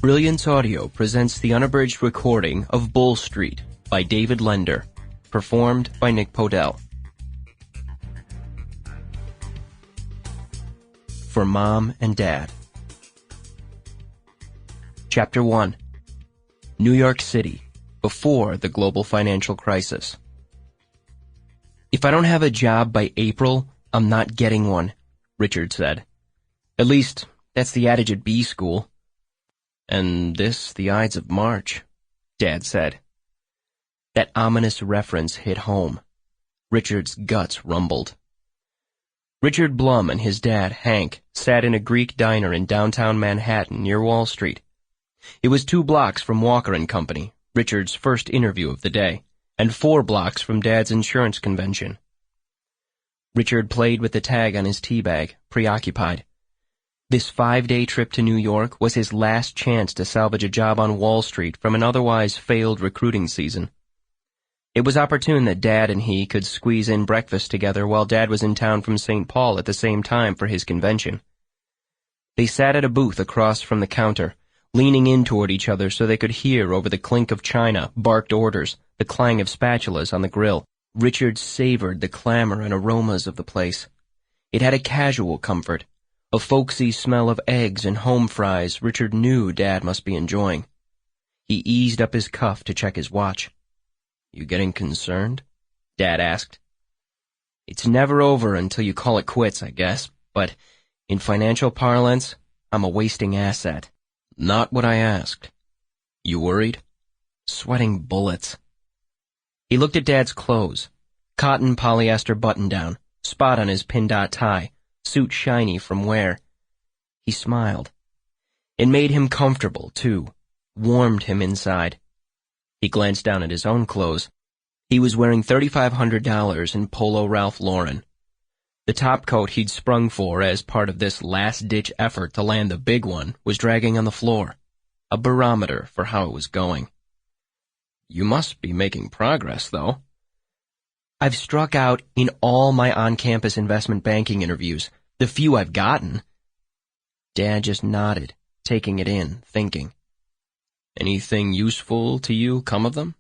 Brilliance Audio presents the unabridged recording of Bull Street by David Lender, performed by Nick Podehl. For Mom and Dad. Chapter 1. New York City, before the global financial crisis. If I don't have a job by April, I'm not getting one, Richard said. At least, that's the adage at B school. And this the Ides of March, Dad said. That ominous reference hit home. Richard's guts rumbled. Richard Blum and his dad, Hank, sat in a Greek diner in downtown Manhattan near Wall Street. It was 2 blocks from Walker & Company, Richard's first interview of the day, and 4 blocks from Dad's insurance convention. Richard played with the tag on his tea bag, preoccupied. This 5-day trip to New York was his last chance to salvage a job on Wall Street from an otherwise failed recruiting season. It was opportune that Dad and he could squeeze in breakfast together while Dad was in town from St. Paul at the same time for his convention. They sat at a booth across from the counter, leaning in toward each other so they could hear over the clink of china, barked orders, the clang of spatulas on the grill. Richard savored the clamor and aromas of the place. It had a casual comfort. A folksy smell of eggs and home fries Richard knew Dad must be enjoying. He eased up his cuff to check his watch. "You getting concerned?" Dad asked. "It's never over until you call it quits, I guess, but in financial parlance, I'm a wasting asset." "Not what I asked. You worried?" "Sweating bullets." He looked at Dad's clothes. Cotton polyester button-down, spot on his pin-dot tie, suit shiny from wear. He smiled. It made him comfortable, too, warmed him inside. He glanced down at his own clothes. He was wearing $3,500 in Polo Ralph Lauren. The top coat he'd sprung for as part of this last-ditch effort to land the big one was dragging on the floor, a barometer for how it was going. "You must be making progress, though." "I've struck out in all my on-campus investment banking interviews, the few I've gotten." Dad just nodded, taking it in, thinking. "Anything useful to you come of them?"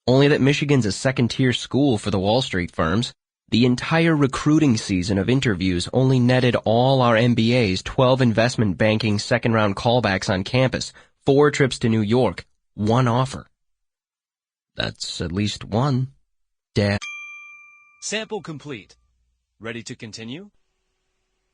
"Only that Michigan's a second-tier school for the Wall Street firms. The entire recruiting season of interviews only netted all our MBAs 12 investment banking second-round callbacks on campus, 4 trips to New York, 1 offer." "That's at least one." Dad. Sample complete. Ready to continue?